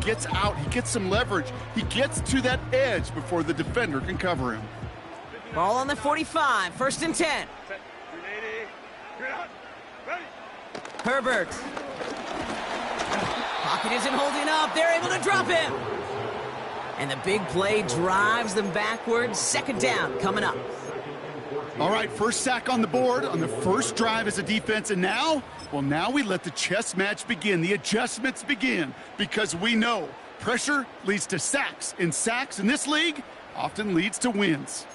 gets out, he gets some leverage. He gets to that edge before the defender can cover him. Ball on the 45, 1st and 10. Herbert. Pocket isn't holding up. They're able to drop him. And the big play drives them backwards. 2nd down coming up. All right, first sack on the board on the first drive as a defense. And now, well, now we let the chess match begin. The adjustments begin because we know pressure leads to sacks. And sacks in this league often leads to wins.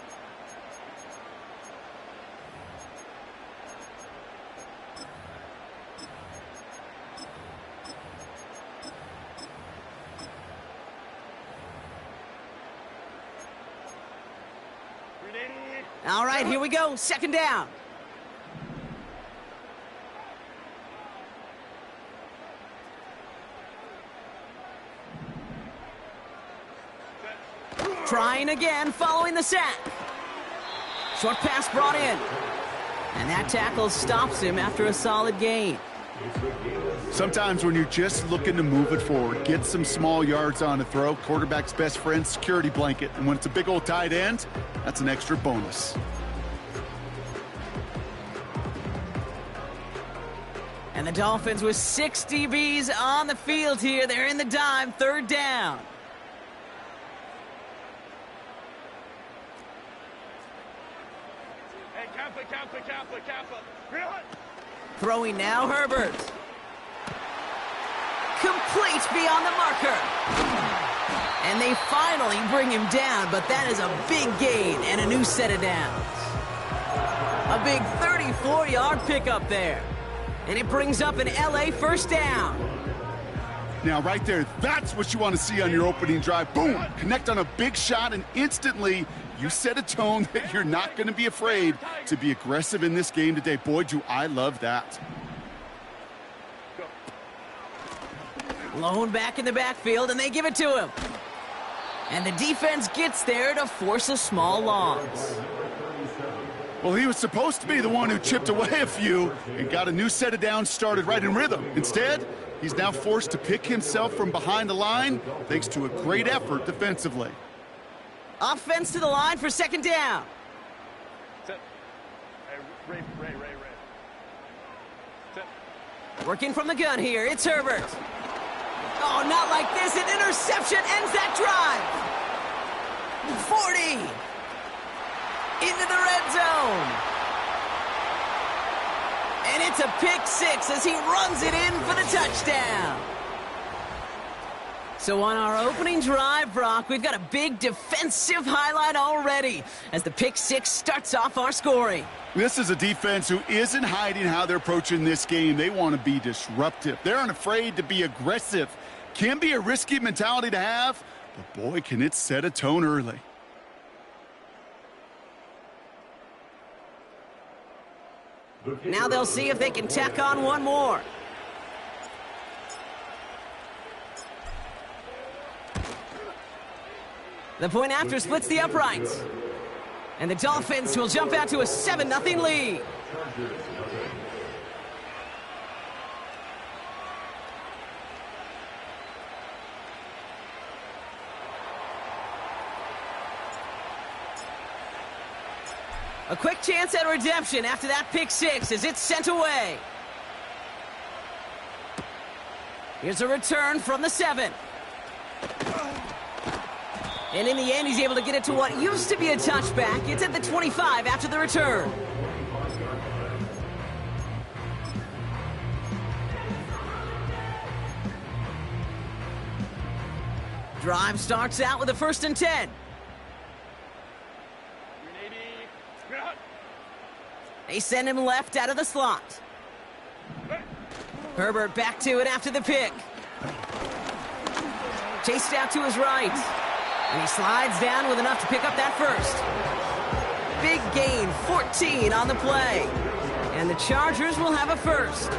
All right, here we go. 2nd down. Trying again, following the sack. Short pass brought in. And that tackle stops him after a solid gain. Sometimes when you're just looking to move it forward, get some small yards on a throw, quarterback's best friend, security blanket. And when it's a big old tight end, that's an extra bonus. And the Dolphins with 6 DBs on the field here. They're in the dime, 3rd down. Hey, Kappa. Throwing now, Herbert. Complete beyond the marker. And they finally bring him down, but that is a big gain and a new set of downs. A big 34-yard pickup there. And it brings up an LA 1st down. Now, right there, that's what you want to see on your opening drive. Boom! Connect on a big shot, and instantly you set a tone that you're not going to be afraid to be aggressive in this game today. Boy, do I love that. Lone back in the backfield, and they give it to him. And the defense gets there to force a small loss. Well, he was supposed to be the one who chipped away a few and got a new set of downs started right in rhythm. Instead, he's now forced to pick himself from behind the line thanks to a great effort defensively. Offense to the line for 2nd down. Ray. Working from the gun here, it's Herbert. Oh, not like this. An interception ends that drive. 40. Into the red zone. And it's a pick 6 as he runs it in for the touchdown. So on our opening drive, Brock, we've got a big defensive highlight already as the pick 6 starts off our scoring. This is a defense who isn't hiding how they're approaching this game. They want to be disruptive. They aren't afraid to be aggressive. Can be a risky mentality to have, but boy, can it set a tone early. Now they'll see if they can tack on one more. The point after splits the uprights. And the Dolphins will jump out to a 7-0 lead. A quick chance at redemption after that pick 6 as it's sent away. Here's a return from the 7. And in the end, he's able to get it to what used to be a touchback. It's at the 25 after the return. Drive starts out with a 1st and 10. They send him left out of the slot. Herbert back to it after the pick. Chased out to his right. And he slides down with enough to pick up that 1st. Big gain, 14 on the play. And the Chargers will have a 1st.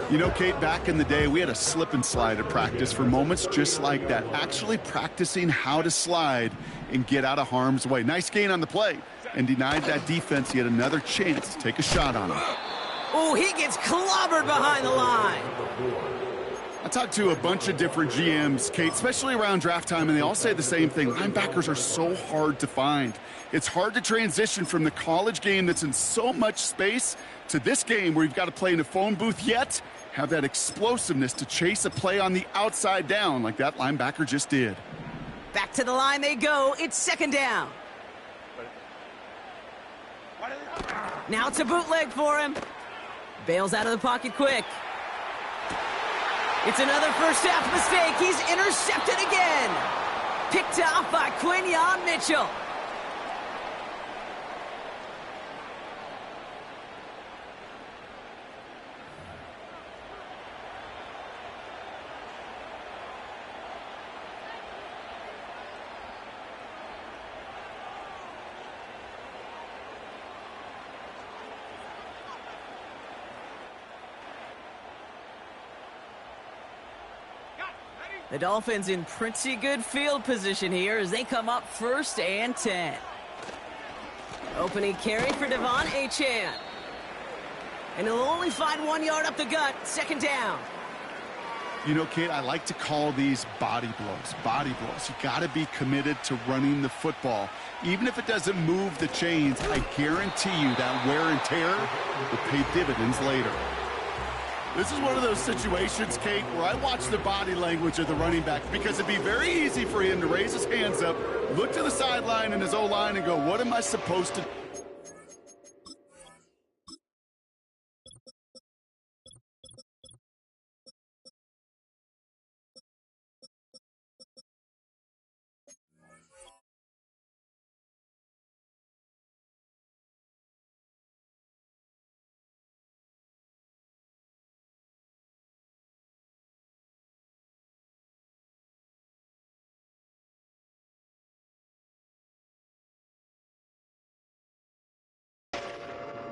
You know, Kate, back in the day, we had a slip and slide at practice for moments just like that. Actually practicing how to slide and get out of harm's way. Nice gain on the play. And denied that defense yet another chance to take a shot on him. Oh, he gets clobbered behind the line. I'll talked to a bunch of different GMs, Kate, especially around draft time, and they all say the same thing. Linebackers are so hard to find. It's hard to transition from the college game that's in so much space to this game where you've got to play in a phone booth, yet have that explosiveness to chase a play on the outside down like that linebacker just did. Back to the line they go. It's second down. Now it's a bootleg for him. Bails out of the pocket quick. It's another first half mistake. He's intercepted again. Picked off by Quinyon Mitchell. The Dolphins in pretty good field position here as they come up 1st and 10. Opening carry for Devon Achane. And he'll only find 1 yard up the gut, second down. You know, Kate, I like to call these body blows. Body blows. You got to be committed to running the football. Even if it doesn't move the chains, I guarantee you that wear and tear will pay dividends later. This is one of those situations, Kate, where I watch the body language of the running back because it'd be very easy for him to raise his hands up, look to the sideline and his O-line and go, what am I supposed to do?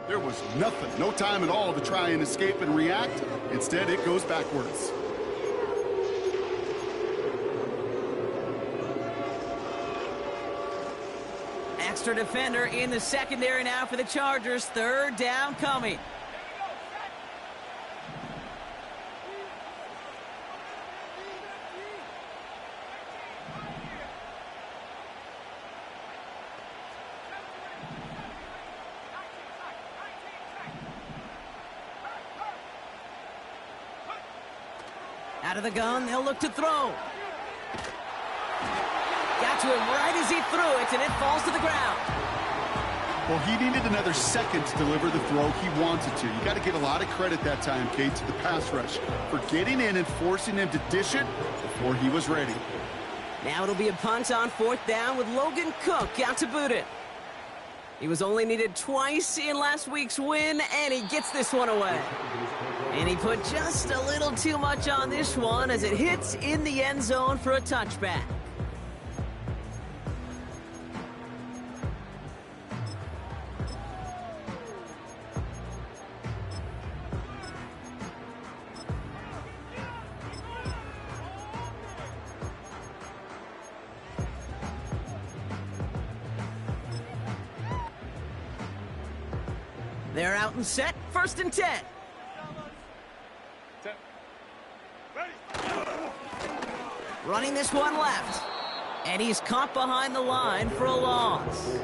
There was nothing, no time at all to try and escape and react. Instead, it goes backwards. Extra defender in the secondary now for the Chargers. Third down coming. Out of the gun, they'll look to throw. Got to him right as he threw it, and it falls to the ground. Well, he needed another second to deliver the throw he wanted to. You got to give a lot of credit that time, Kate, to the pass rush for getting in and forcing him to dish it before he was ready. Now it'll be a punt on 4th down with Logan Cook out to boot it. He was only needed twice in last week's win, and he gets this one away. And he put just a little too much on this one as it hits in the end zone for a touchback. They're out and set, 1st and 10. Running this one left. And he's caught behind the line for a loss.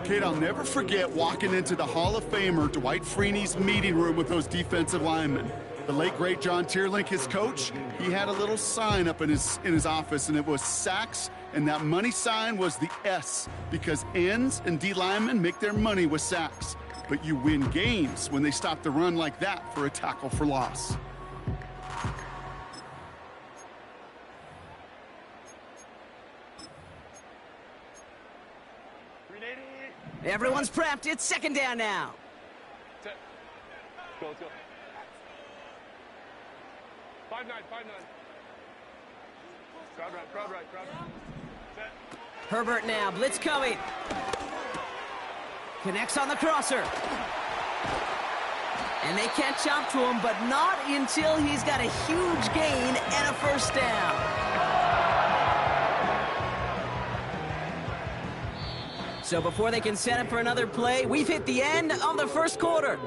Kate, I'll never forget walking into the Hall of Famer Dwight Freeney's meeting room with those defensive linemen. The late, great John Tierlink, his coach, he had a little sign up in his office, and it was sacks, and that money sign was the S, because ends and D linemen make their money with sacks. But you win games when they stop the run like that for a tackle for loss. Everyone's prepped. It's 2nd down now. Go, let's go. 5-9, 5-9. Crowd right. Set. Herbert now. Blitz coming. Connects on the crosser. And they catch up to him, but not until he's got a huge gain and a 1st down. So before they can set up for another play, we've hit the end of the 1st quarter.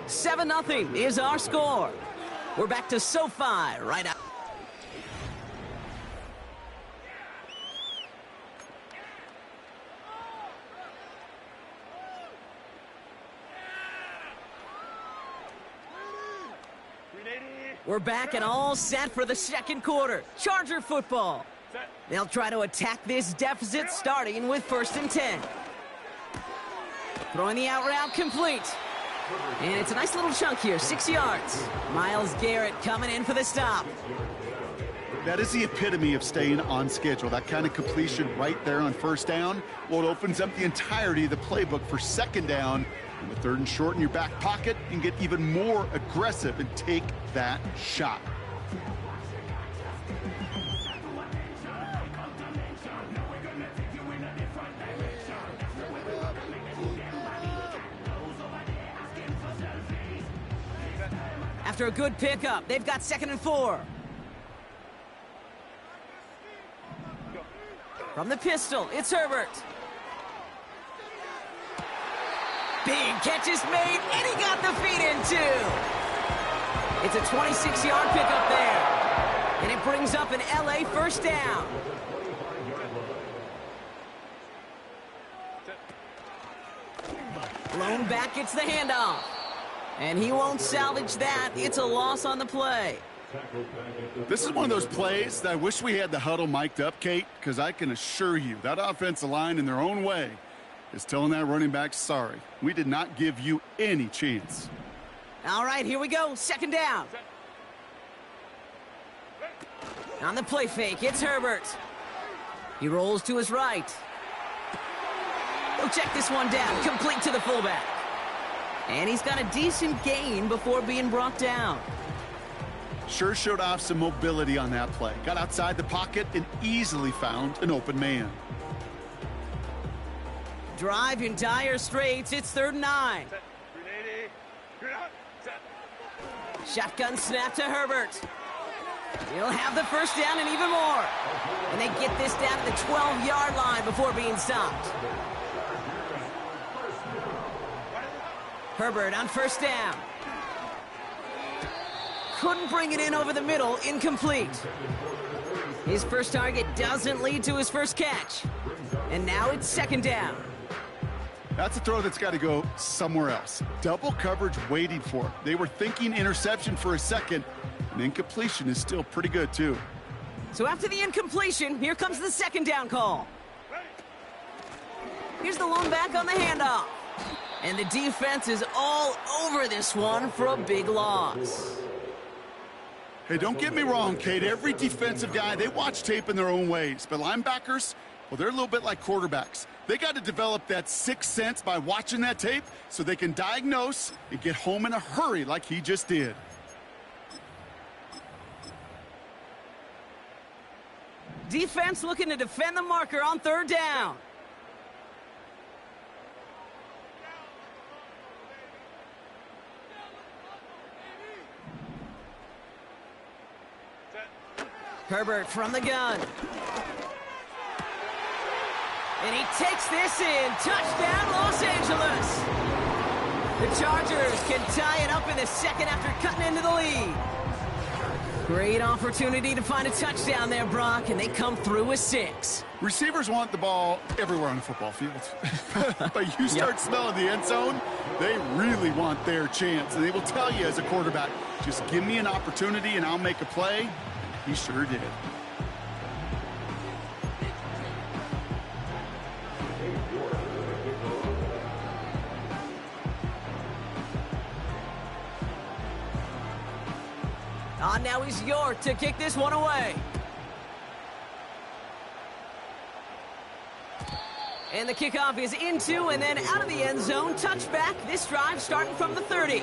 7-0 is our score. We're back to SoFi right out. We're back and all set for the second quarter. Charger football. They'll try to attack this deficit starting with 1st and 10. Throwing the out route complete. And it's a nice little chunk here, 6 yards. Myles Garrett coming in for the stop. That is the epitome of staying on schedule. That kind of completion right there on 1st down. Well, it opens up the entirety of the playbook for 2nd down. And with 3rd and short in your back pocket, you can get even more aggressive and take that shot. After a good pickup, they've got 2nd and 4. From the pistol, it's Herbert. Big catch is made, and he got the feet in too. It's a 26-yard pickup there. And it brings up an LA 1st down. Blown back gets the handoff. And he won't salvage that. It's a loss on the play. This is one of those plays that I wish we had the huddle mic'd up, Kate, because I can assure you that offensive line in their own way is telling that running back, sorry, we did not give you any chance. All right, here we go. 2nd down. On the play fake, it's Herbert. He rolls to his right. He'll check this one down, complete to the fullback. And he's got a decent gain before being brought down. Sure showed off some mobility on that play. Got outside the pocket and easily found an open man. Drive in dire straits. It's 3rd and 9. Shotgun snap to Herbert. He'll have the 1st down and even more. And they get this down to the 12-yard line before being stopped. Herbert on 1st down. Couldn't bring it in over the middle, incomplete. His first target doesn't lead to his first catch. And now it's 2nd down. That's a throw that's got to go somewhere else. Double coverage waiting for it. They were thinking interception for a second, and incompletion is still pretty good too. So after the incompletion, here comes the 2nd down call. Here's the lone back on the handoff. And the defense is all over this one for a big loss. Hey, don't get me wrong, Kate. Every defensive guy, they watch tape in their own ways. But linebackers, well, they're a little bit like quarterbacks. They got to develop that 6th sense by watching that tape so they can diagnose and get home in a hurry like he just did. Defense looking to defend the marker on 3rd down. Herbert from the gun. And he takes this in. Touchdown, Los Angeles. The Chargers can tie it up in the 2nd after cutting into the lead. Great opportunity to find a touchdown there, Brock, and they come through with 6. Receivers want the ball everywhere on the football field. But you start smelling the end zone, they really want their chance. And they will tell you as a quarterback, just give me an opportunity and I'll make a play. He sure did. Now he's York to kick this one away. And the kickoff is into and then out of the end zone. Touchback. This drive starting from the 30.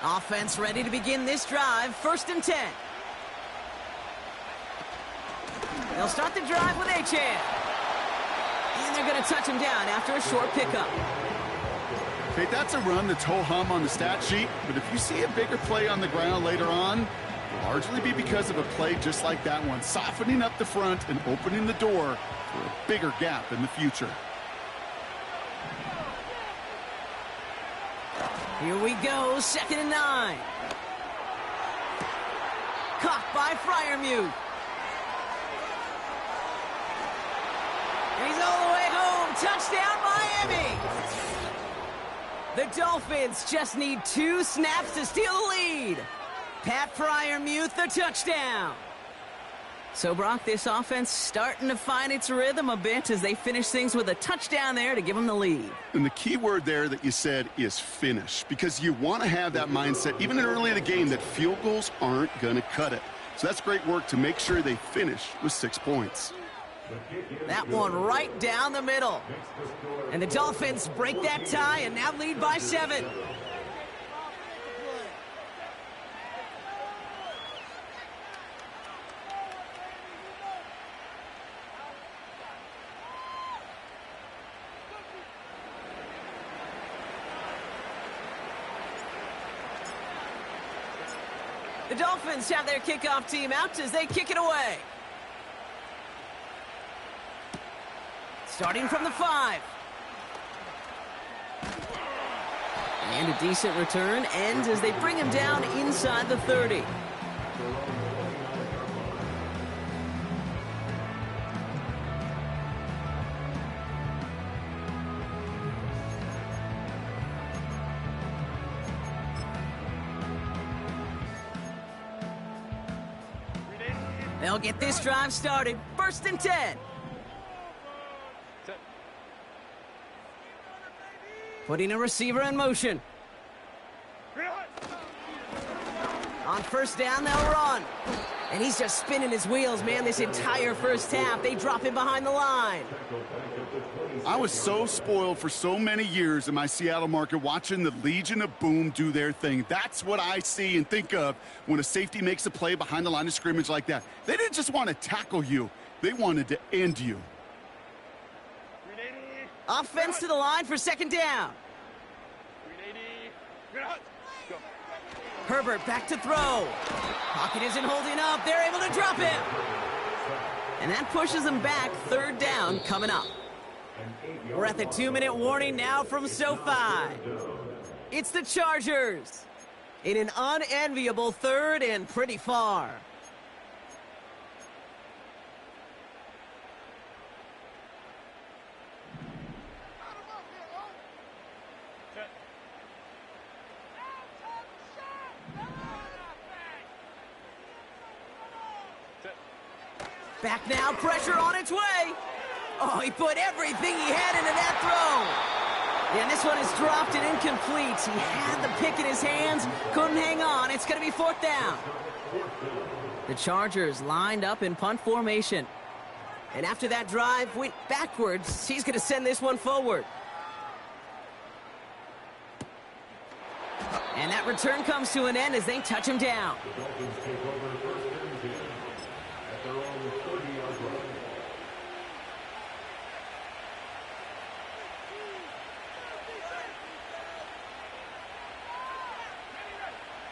Offense ready to begin this drive. 1st and 10. They'll start the drive with Achane. And they're going to touch him down after a short pickup. Okay, that's a run that's ho-hum on the stat sheet, but if you see a bigger play on the ground later on, Largely be because of a play just like that one, softening up the front and opening the door for a bigger gap in the future. Here we go, 2nd and 9. Caught by Freiermuth. And he's all the way home. Touchdown, Miami! The Dolphins just need 2 snaps to steal the lead. Pat Freiermuth, the touchdown. So, Brock, this offense starting to find its rhythm a bit as they finish things with a touchdown there to give them the lead. And the key word there that you said is finish, because you want to have that mindset, even early in the game, that field goals aren't going to cut it. So that's great work to make sure they finish with 6 points. That one right down the middle. And the Dolphins break that tie and now lead by 7. The Dolphins have their kickoff team out as they kick it away. Starting from the 5. And a decent return ends as they bring him down inside the 30. They'll get this drive started. 1st and 10. Putting a receiver in motion. On 1st down, they'll run. And he's just spinning his wheels, man, this entire 1st half. They drop him behind the line. I was so spoiled for so many years in my Seattle market watching the Legion of Boom do their thing. That's what I see and think of when a safety makes a play behind the line of scrimmage like that. They didn't just want to tackle you. They wanted to end you. Offense to the line for 2nd down. Herbert back to throw. Pocket isn't holding up. They're able to drop him. And that pushes them back. 3rd down coming up. We're at the 2-minute warning now from SoFi. It's the Chargers in an unenviable 3rd and pretty far. Back now, pressure on its way. Oh, he put everything he had into that throw. Yeah, this one is dropped and incomplete. He had the pick in his hands, couldn't hang on. It's going to be 4th down. The Chargers lined up in punt formation. And after that drive went backwards, he's going to send this one forward. And that return comes to an end as they touch him down.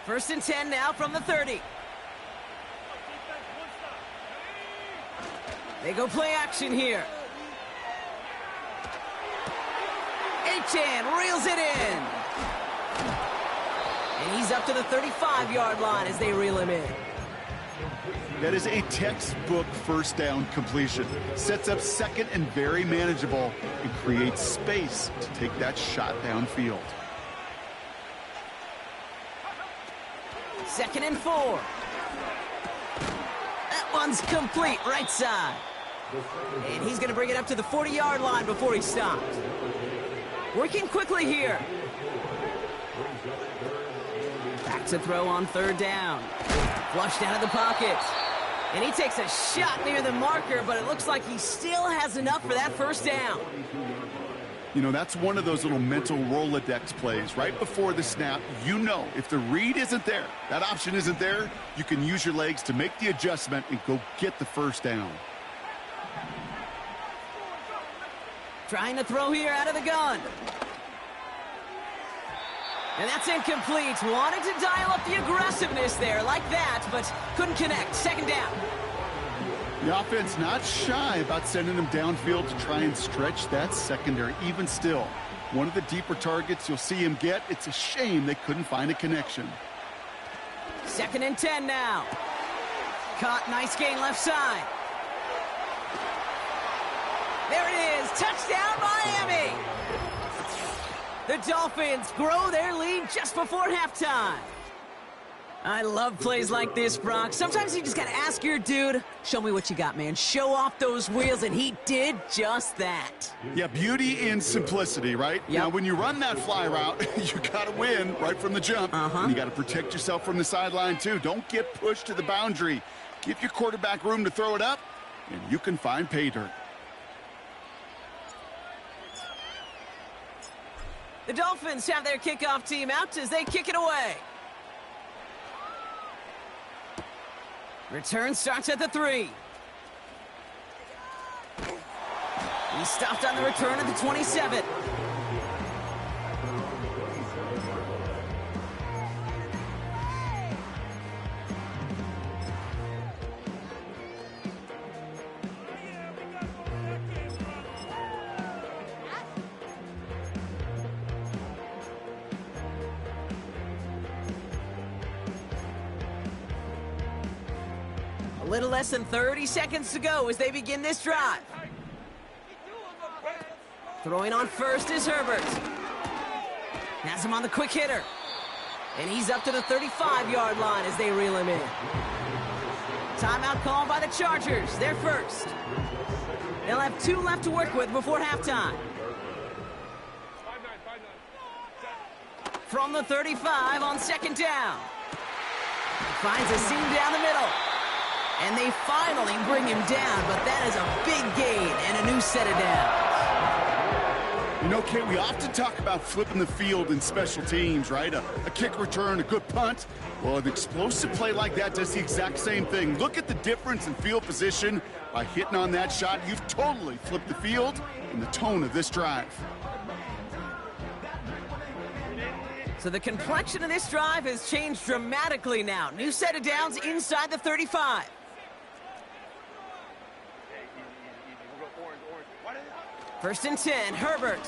First and 10 now from the 30. They go play action here. Achane reels it in. And he's up to the 35-yard line as they reel him in. That is a textbook 1st down completion. Sets up 2nd and very manageable and creates space to take that shot downfield. 2nd and 4. That one's complete, right side. And he's going to bring it up to the 40-yard line before he stops. Working quickly here. Back to throw on 3rd down. Flushed out of the pocket. And he takes a shot near the marker, but it looks like he still has enough for that 1st down. You know, that's one of those little mental Rolodex plays. Right before the snap, you know, if the read isn't there, that option isn't there, you can use your legs to make the adjustment and go get the 1st down. Trying to throw here out of the gun. And that's incomplete. Wanted to dial up the aggressiveness there like that, but couldn't connect. Second down. The offense not shy about sending them downfield to try and stretch that secondary. Even still, one of the deeper targets you'll see him get. It's a shame they couldn't find a connection. 2nd and 10 now. Caught, nice gain left side. There it is, touchdown Miami! The Dolphins grow their lead just before halftime. I love plays like this, Brock. Sometimes you just gotta ask your dude, show me what you got, man. Show off those wheels, and he did just that. Yeah, beauty in simplicity, right? Yep. Now, when you run that fly route, you gotta win right from the jump. And you gotta protect yourself from the sideline, too. Don't get pushed to the boundary. Give your quarterback room to throw it up, and you can find pay dirt. The Dolphins have their kickoff team out as they kick it away. Return starts at the 3. He stopped on the return at the 27. A little less than 30 seconds to go as they begin this drive. Throwing on first is Herbert. Has him on the quick hitter. And he's up to the 35-yard line as they reel him in. Timeout called by the Chargers. They're first. They'll have 2 left to work with before halftime. From the 35 on 2nd down. Finds a seam down the middle. And they finally bring him down, but that is a big gain and a new set of downs. You know, Kate, we often talk about flipping the field in special teams, right? A kick return, a good punt. Well, an explosive play like that does the exact same thing. Look at the difference in field position. By hitting on that shot, you've totally flipped the field and the tone of this drive. So the complexion of this drive has changed dramatically now. New set of downs inside the 35. First and 10, Herbert.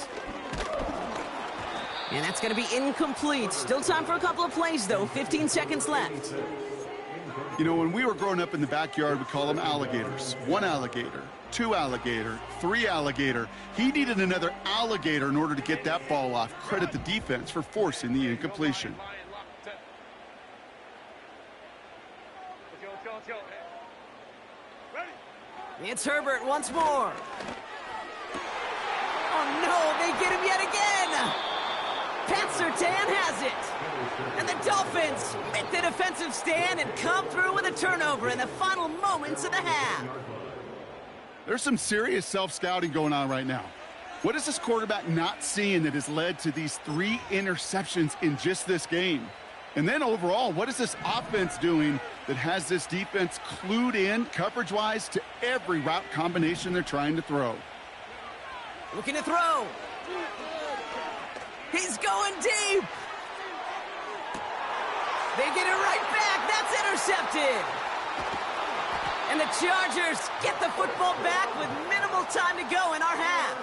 And that's going to be incomplete. Still time for a couple of plays, though. 15 seconds left. You know, when we were growing up in the backyard, we call them alligators. 1 alligator, 2 alligator, 3 alligator. He needed another alligator in order to get that ball off. Credit the defense for forcing the incompletion. It's Herbert once more. Oh, no, they get him yet again. Pat Surtain has it. And the Dolphins make the defensive stand and come through with a turnover in the final moments of the half. There's some serious self-scouting going on right now. What is this quarterback not seeing that has led to these 3 interceptions in just this game? And then overall, what is this offense doing that has this defense clued in coverage-wise to every route combination they're trying to throw? Looking to throw. He's going deep. They get it right back. That's intercepted. And the Chargers get the football back with minimal time to go in our half.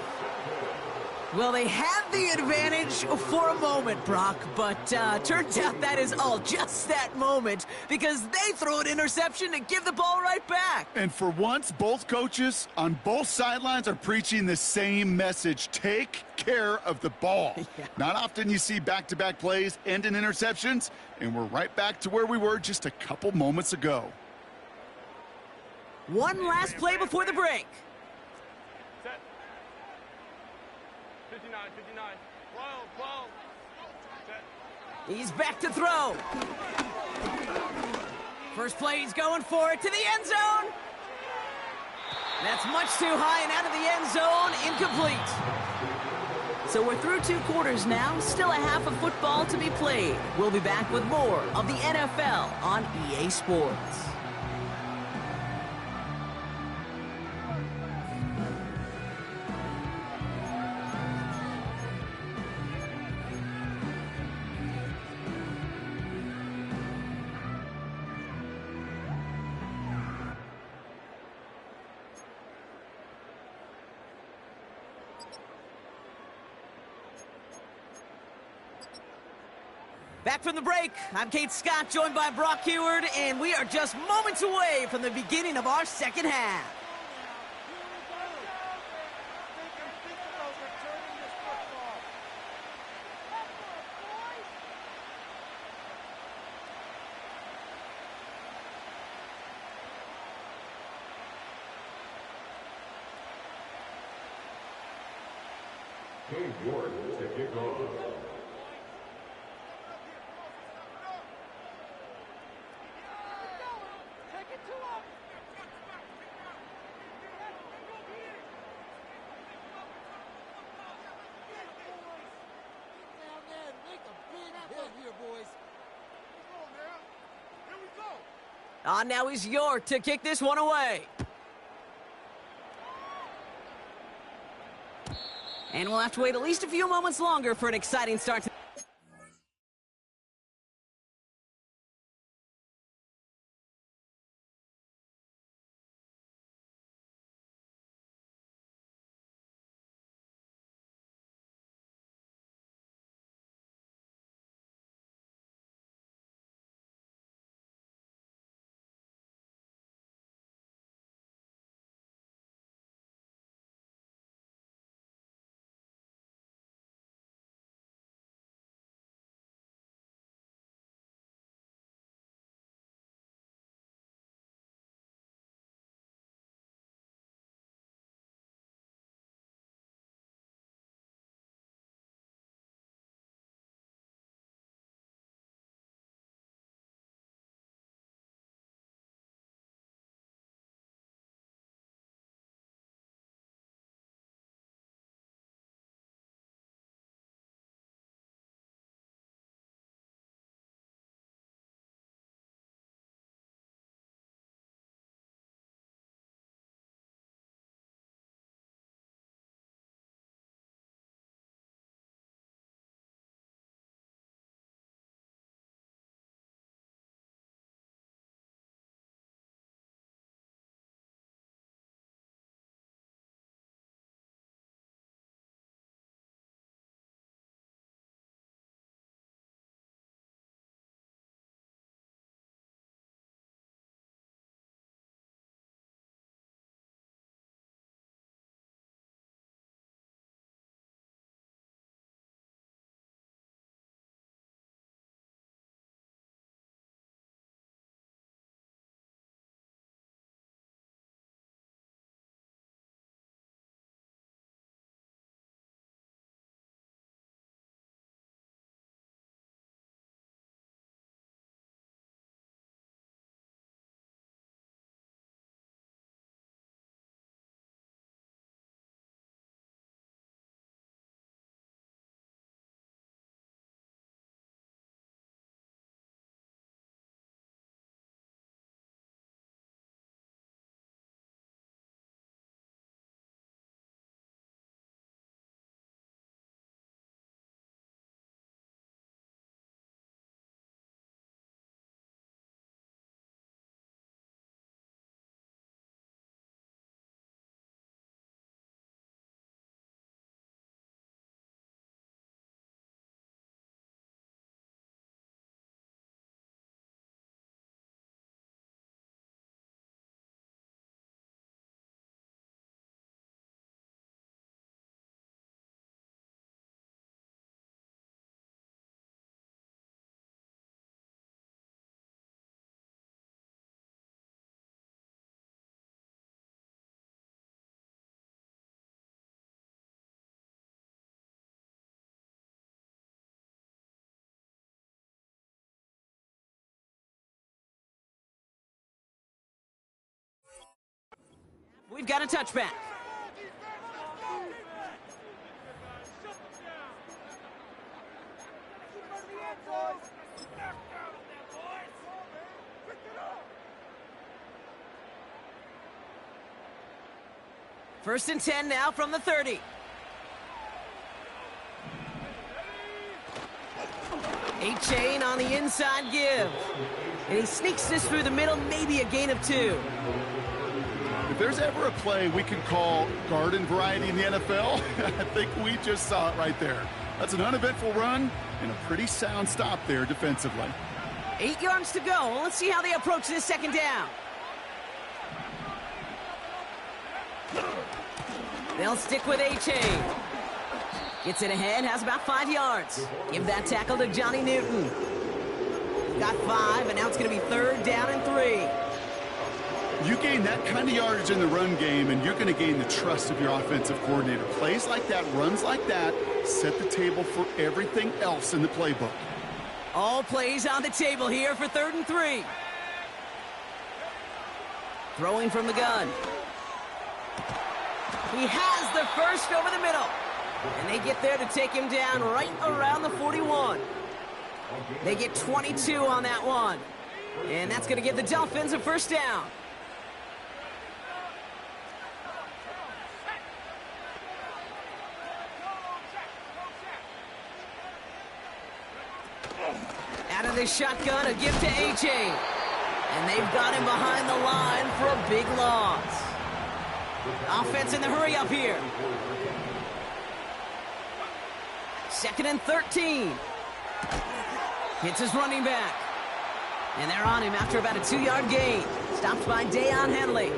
Well, they have the advantage for a moment, Brock, but turns out that is all just that moment because they throw an interception to give the ball right back. And for once, both coaches on both sidelines are preaching the same message. Take care of the ball. Yeah. Not often you see back-to-back plays end in interceptions, and we're right back to where we were just a couple moments ago. One last play before the break. 59, 59. 12, 12. Set. He's back to throw. First play, he's going for it to the end zone. That's much too high and out of the end zone, incomplete. So we're through 2 quarters now, still a half of football to be played. We'll be back with more of the NFL on EA Sports. Back from the break, I'm Kate Scott, joined by Brock Heward, and we are just moments away from the beginning of our second half. New York to kick off. Now is York to kick this one away. And we'll have to wait at least a few moments longer for an exciting start to we've got a touchback. First and 10 now from the 30. A-chain on the inside give. And he sneaks this through the middle, maybe a gain of 2. If there's ever a play we can call garden variety in the NFL, I think we just saw it right there. That's an uneventful run and a pretty sound stop there defensively. 8 yards to go. Let's see how they approach this second down. They'll stick with A-Chain. Gets it ahead, has about 5 yards. Give that tackle to Johnny Newton. Got 5, and now it's going to be 3rd down and 3. You gain that kind of yardage in the run game, and you're going to gain the trust of your offensive coordinator. Plays like that, runs like that, set the table for everything else in the playbook. All plays on the table here for 3rd and 3. Throwing from the gun. He has the first over the middle. And they get there to take him down right around the 41. They get 22 on that one. And that's going to give the Dolphins a first down. Out of the shotgun, a give to A.J. And they've got him behind the line for a big loss. Offense in the hurry up here. 2nd and 13. Hits his running back. And they're on him after about a 2-yard gain. Stopped by Deion Henley.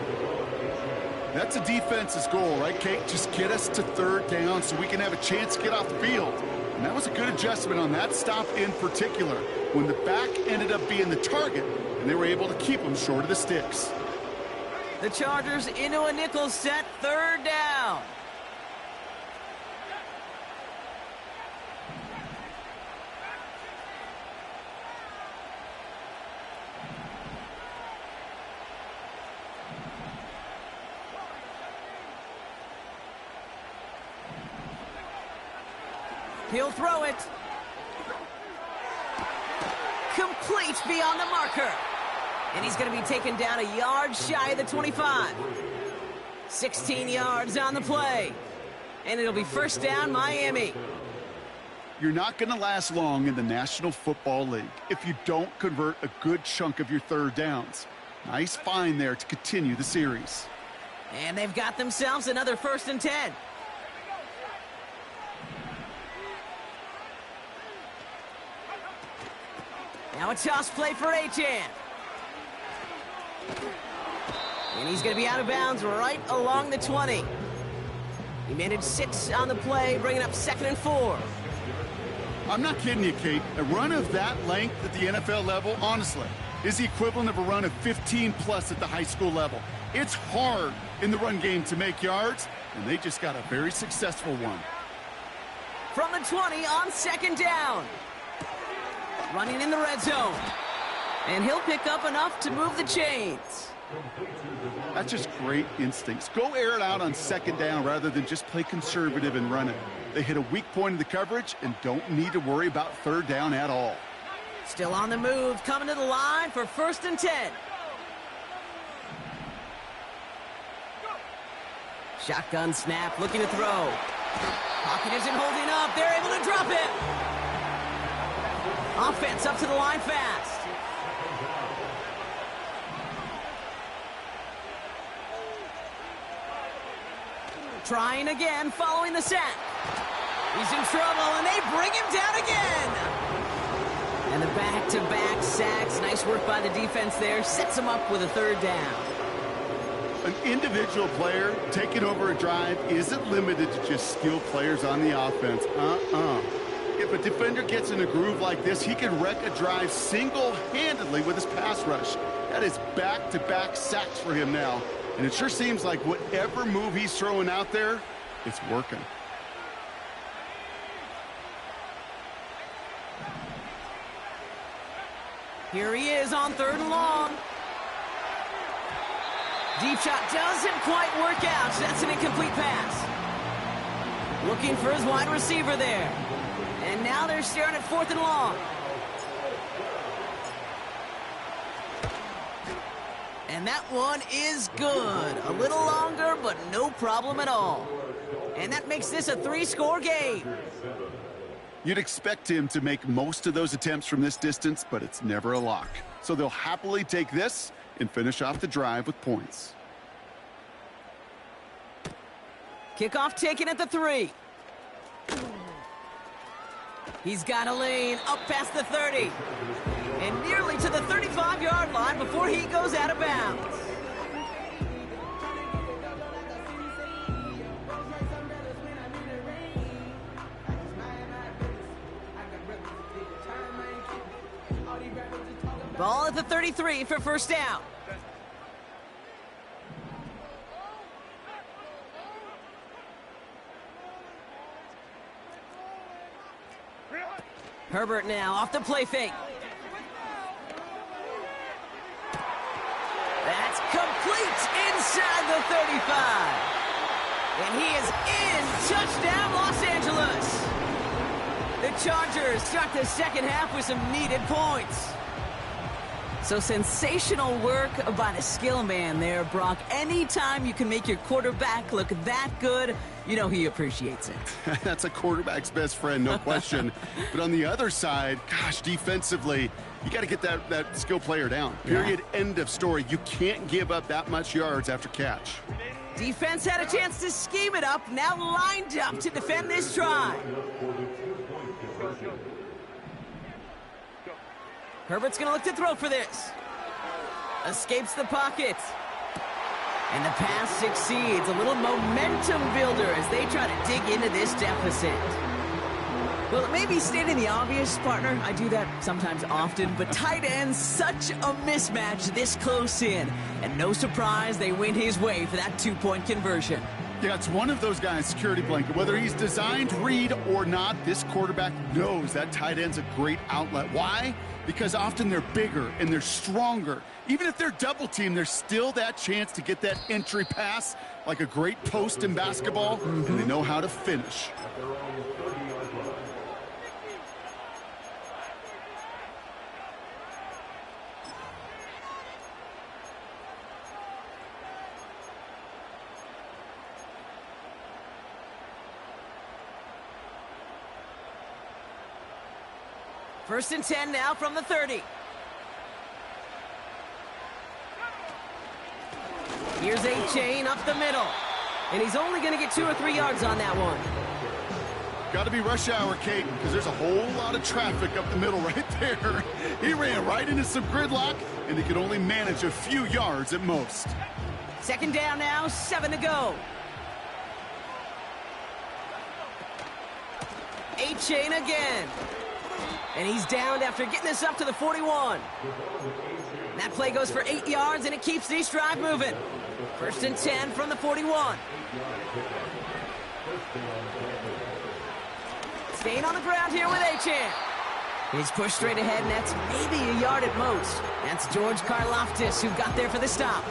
That's a defense's goal, right, Kate? Just get us to 3rd down so we can have a chance to get off the field. And that was a good adjustment on that stop in particular, when the back ended up being the target, and they were able to keep him short of the sticks. The Chargers into a nickel set, 3rd down. He'll throw it. Complete beyond the marker. And he's going to be taken down a yard shy of the 25. 16 yards on the play. And it'll be first down, Miami. You're not going to last long in the National Football League if you don't convert a good chunk of your 3rd downs. Nice find there to continue the series. And they've got themselves another 1st and 10. Now a toss play for Achan. And he's going to be out of bounds right along the 20. He managed 6 on the play, bringing up 2nd and 4. I'm not kidding you, Kate. A run of that length at the NFL level, honestly, is the equivalent of a run of 15-plus at the high school level. It's hard in the run game to make yards, and they just got a very successful one. From the 20 on 2nd down. Running in the red zone. And he'll pick up enough to move the chains. That's just great instincts. Go air it out on 2nd down rather than just play conservative and run it. They hit a weak point in the coverage and don't need to worry about 3rd down at all. Still on the move, coming to the line for 1st and 10. Shotgun snap, looking to throw. Pocket isn't holding up. They're able to drop it. Offense up to the line fast. Trying again following the sack. He's in trouble, and they bring him down again. And the back-to-back sacks. Nice work by the defense there. Sets him up with a 3rd down. An individual player taking over a drive isn't limited to just skilled players on the offense. If a defender gets in a groove like this, he can wreck a drive single-handedly with his pass rush. That is back-to-back sacks for him now. And it sure seems like whatever move he's throwing out there, it's working. Here he is on 3rd and long. Deep shot doesn't quite work out. That's an incomplete pass. Looking for his wide receiver there. And now they're staring at 4th and long. And that one is good. A little longer, but no problem at all. And that makes this a 3-score game. You'd expect him to make most of those attempts from this distance, but it's never a lock. So they'll happily take this and finish off the drive with points. Kickoff taken at the 3. He's got a lane up past the 30. And nearly to the 35-yard line before he goes out of bounds. Ball at the 33 for first down. Herbert now off the play fake. That's complete inside the 35. And he is in. Touchdown, Los Angeles. The Chargers start the second half with some needed points. So sensational work by the skill man there, Brock. Anytime you can make your quarterback look that good, you know he appreciates it. That's a quarterback's best friend, no question. But on the other side, gosh, defensively, you got to get that skill player down. Period, end of story. You can't give up that much yards after catch. Defense had a chance to scheme it up, now lined up to defend this drive. Herbert's going to look to throw for this. Escapes the pocket. And the pass succeeds. A little momentum builder as they try to dig into this deficit. Well, it may be stating the obvious, partner. I do that sometimes often. But tight ends, such a mismatch this close in. And no surprise, they win his way for that two-point conversion. Yeah, it's one of those guys, security blanket. Whether he's designed read or not, this quarterback knows that tight end's a great outlet. Why? Because often they're bigger and they're stronger. Even if they're double teamed, there's still that chance to get that entry pass like a great post in basketball, and they know how to finish. First and 10 now from the 30. Here's A-Chain up the middle. And he's only going to get 2 or 3 yards on that one. Got to be rush hour, Kate, because there's a whole lot of traffic up the middle right there. He ran right into some gridlock, and he could only manage a few yards at most. Second down now, 7 to go. A-Chain again. And he's downed after getting this up to the 41. That play goes for 8 yards, and it keeps this drive moving. First and 10 from the 41. Staying on the ground here with A-Chan. He's pushed straight ahead, and that's maybe a yard at most. That's George Karlaftis who got there for the stop.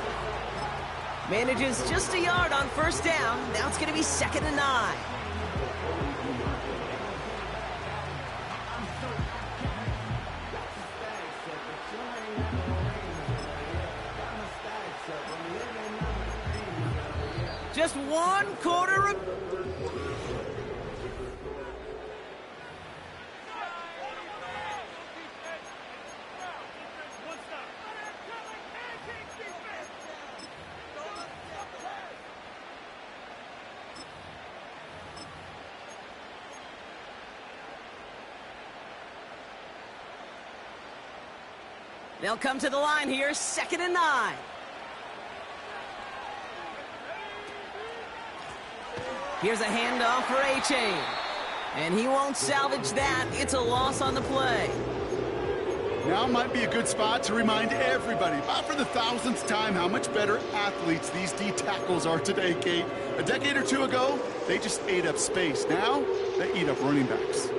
Manages just a yard on first down. Now it's going to be 2nd and 9. Just 1 quarter. They'll come to the line here, 2nd and 9. Here's a handoff for A-Chain. And he won't salvage that. It's a loss on the play. Now might be a good spot to remind everybody, about for the 1000th time, how much better athletes these D tackles are today, Kate. A decade or two ago, they just ate up space. Now, they eat up running backs.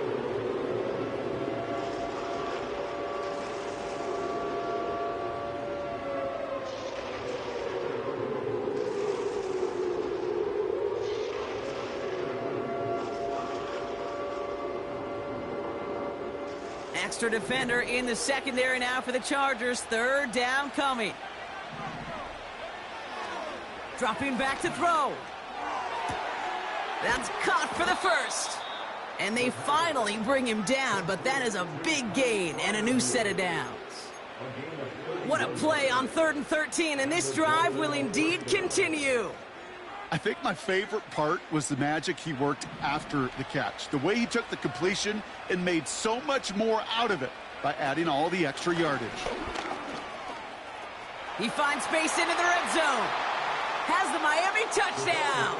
Extra defender in the secondary now for the Chargers. 3rd down coming. Dropping back to throw. That's caught for the first. And they finally bring him down, but that is a big gain and a new set of downs. What a play on 3rd and 13, and this drive will indeed continue. I think my favorite part was the magic he worked after the catch. The way he took the completion and made so much more out of it by adding all the extra yardage. He finds space into the red zone. Has the Miami touchdown.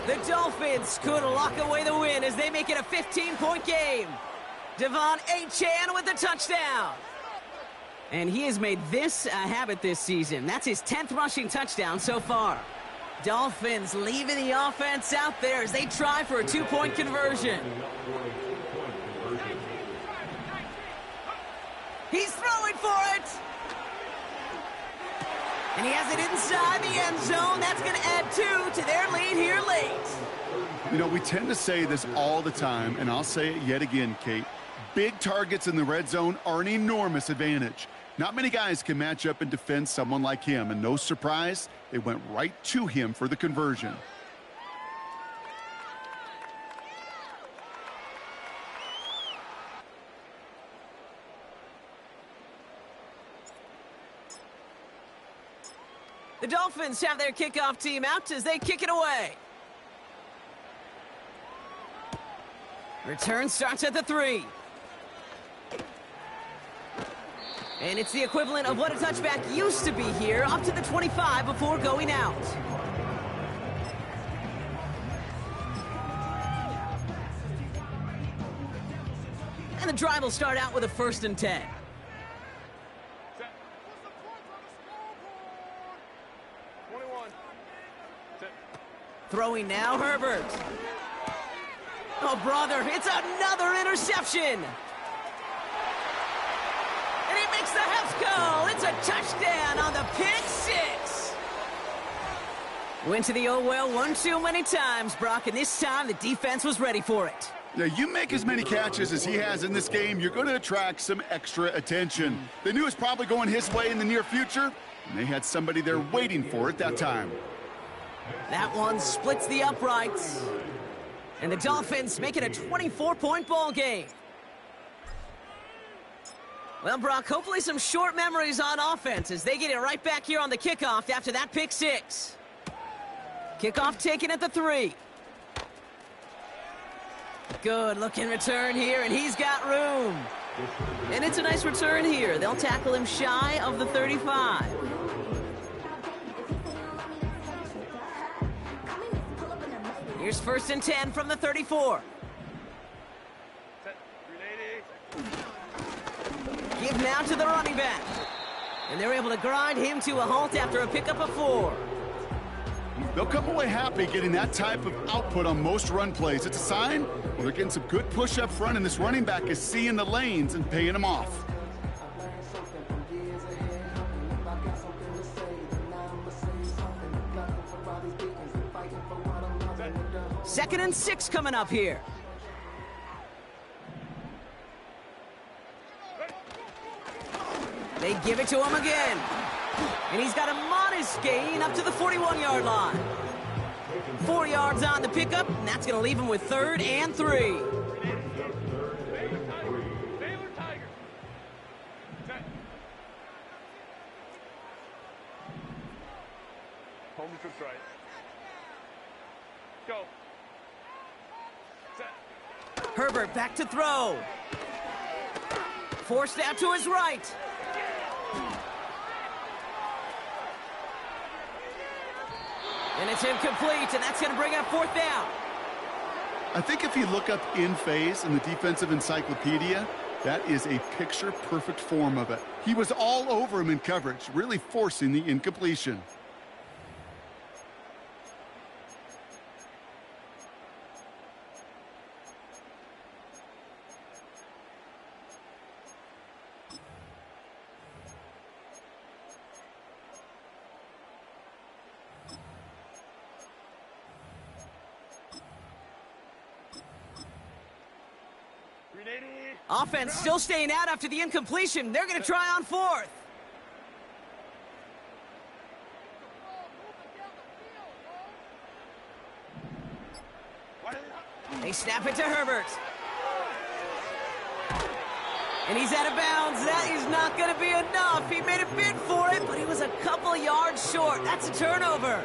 The Dolphins could lock away the win as they make it a 15-point game. Devon Achane with the touchdown. And he has made this a habit this season. That's his 10th rushing touchdown so far. Dolphins leaving the offense out there as they try for a 2-point conversion. He's throwing for it. And he has it inside the end zone. That's going to add 2 to their lead here late. You know, we tend to say this all the time, and I'll say it yet again, Kate. Big targets in the red zone are an enormous advantage. Not many guys can match up and defend someone like him, and no surprise, they went right to him for the conversion. The Dolphins have their kickoff team out as they kick it away. Return starts at the 3. And it's the equivalent of what a touchback used to be here, up to the 25 before going out. And the drive will start out with a 1st and 10. Set. 21. Set. Throwing now, Herbert. Oh, brother, it's another interception. And he makes the Hefs goal. It's a touchdown on the pick 6. Went to the oh well one too many times, Brock, and this time the defense was ready for it. Now, you make as many catches as he has in this game, you're going to attract some extra attention. They knew it was probably going his way in the near future, and they had somebody there waiting for it that time. That one splits the uprights. And the Dolphins make it a 24-point ball game. Well, Brock, hopefully some short memories on offense as they get it right back here on the kickoff after that pick 6. Kickoff taken at the 3. Good looking return here, and he's got room. And it's a nice return here. They'll tackle him shy of the 35. Here's 1st and 10 from the 34. Set. 380. Give now to the running back. And they're able to grind him to a halt after a pickup of 4. They'll come away happy getting that type of output on most run plays. It's a sign, well, they're getting some good push up front, and this running back is seeing the lanes and paying them off. Second and 6 coming up here. They give it to him again. And he's got a modest gain up to the 41-yard line. 4 yards on the pickup, and that's going to leave him with 3rd and 3. Baylor Tiger. Set. Home troops right. Go. Set. Herbert back to throw. Forced out to his right. And it's incomplete, and that's going to bring up 4th down. I think if you look up in phase in the defensive encyclopedia, that is a picture-perfect form of it. He was all over him in coverage, really forcing the incompletion. Offense still staying out after the incompletion. They're going to try on 4th. They snap it to Herbert. And he's out of bounds. That is not going to be enough. He made a bid for it, but he was a couple yards short. That's a turnover.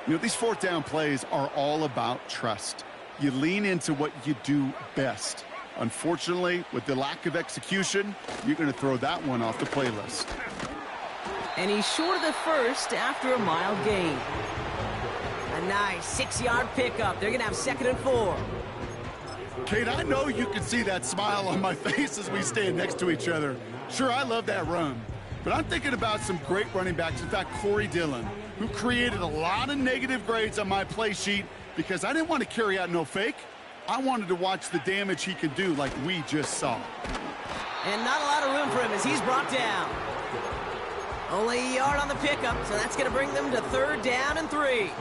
You know, these fourth down plays are all about trust. You lean into what you do best. Unfortunately, with the lack of execution, you're going to throw that one off the playlist. And he's short of the first after a mild gain. A nice 6-yard pickup. They're going to have 2nd and 4. Kate, I know you can see that smile on my face as we stand next to each other. Sure, I love that run. But I'm thinking about some great running backs. In fact, Corey Dillon, who created a lot of negative grades on my play sheet because I didn't want to carry out no fake. I wanted to watch the damage he could do like we just saw. And not a lot of room for him as he's brought down. Only a yard on the pickup, so that's going to bring them to 3rd down and 3.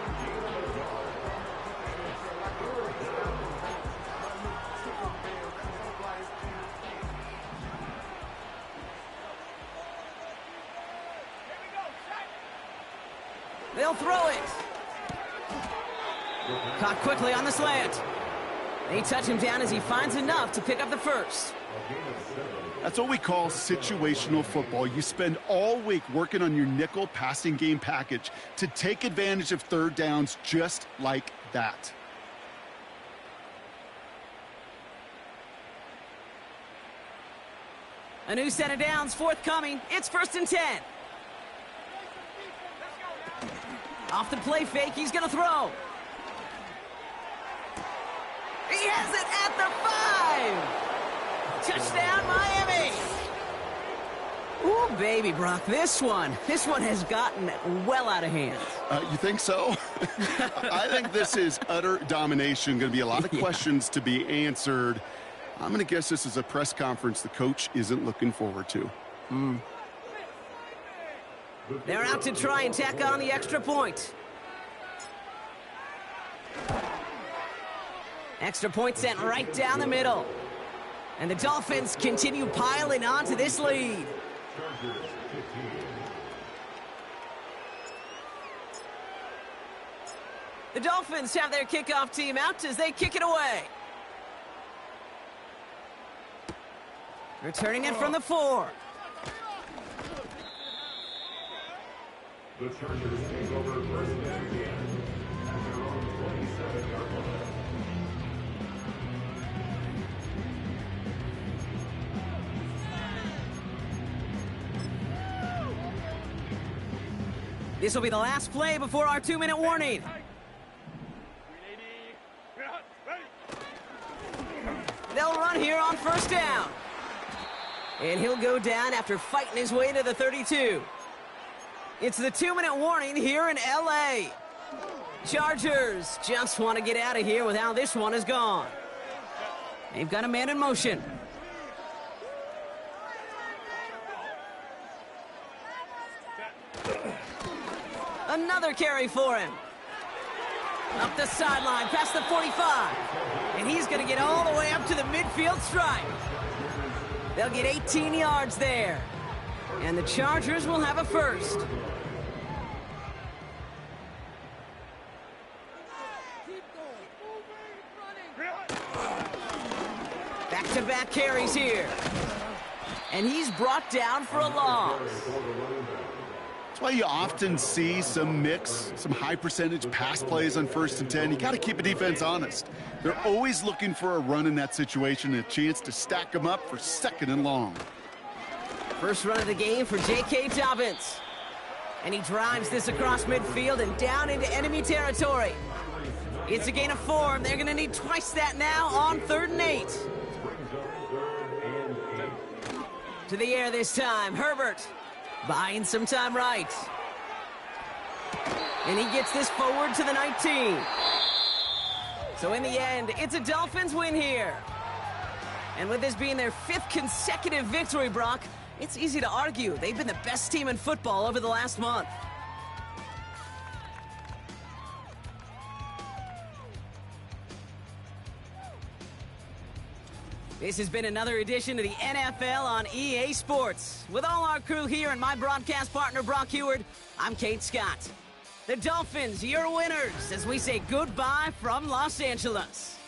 They'll throw it. Caught quickly on the slant. They touch him down as he finds enough to pick up the first. That's what we call situational football. You spend all week working on your nickel passing game package to take advantage of 3rd downs just like that. A new set of downs forthcoming. It's 1st and 10. Off the play fake, he's going to throw. He has it at the 5. Touchdown, Miami. Ooh, baby, Brock, this one has gotten well out of hand. You think so? I think this is utter domination. Going to be a lot of questions to be answered. I'm going to guess this is a press conference the coach isn't looking forward to. They're out to try and tack on the extra point. Extra point sent right down the middle. And the Dolphins continue piling onto this lead. The Dolphins have their kickoff team out as they kick it away. Returning it from the 4. The Chargers take over 1st down again at their own 27-yard line. This will be the last play before our 2-minute warning. They'll run here on 1st down. And he'll go down after fighting his way to the 32. It's the 2-minute warning here in L.A. Chargers just want to get out of here with how this one is gone. They've got a man in motion. Another carry for him. Up the sideline, past the 45. And he's going to get all the way up to the midfield stripe. They'll get 18 yards there. And the Chargers will have a first. Back-to-back carries here. And he's brought down for a loss. That's why you often see some mix, some high percentage pass plays on 1st and 10. You got to keep a defense honest. They're always looking for a run in that situation and a chance to stack them up for 2nd and long. First run of the game for J.K. Dobbins. And he drives this across midfield and down into enemy territory. It's a gain of 4, and they're going to need twice that now on 3rd and 8. To the air this time, Herbert buying some time right. And he gets this forward to the 19. So in the end, it's a Dolphins win here. And with this being their 5th consecutive victory, Brock, it's easy to argue they've been the best team in football over the last month. This has been another edition of the NFL on EA Sports. With all our crew here and my broadcast partner, Brock Heward, I'm Kate Scott. The Dolphins, your winners, as we say goodbye from Los Angeles.